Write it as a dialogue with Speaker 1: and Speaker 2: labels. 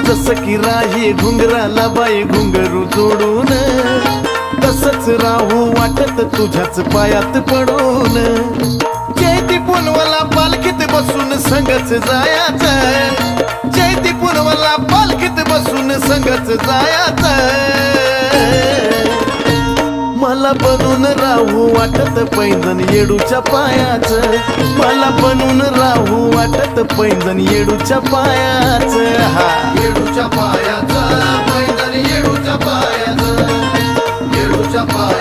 Speaker 1: जसं की राही घुंगराला बाई घुंगरू जोडून, तसंच राहू वाटत तुझ्याच पायात पडून. जयती पुनवला पालखीत बसून संगच जायाचं, जयती पुनवला पालखीत बसून संगच जायाचं. मला बनून राहू वाटत पैंजण येडूच्या पायाचं, मला बनून राहू वाटत पैंजण येडूच्या पायाचं. हा येडूच्या पायाचं पैंजण येडूच्या पायाचं, येडूच्या पायाचं.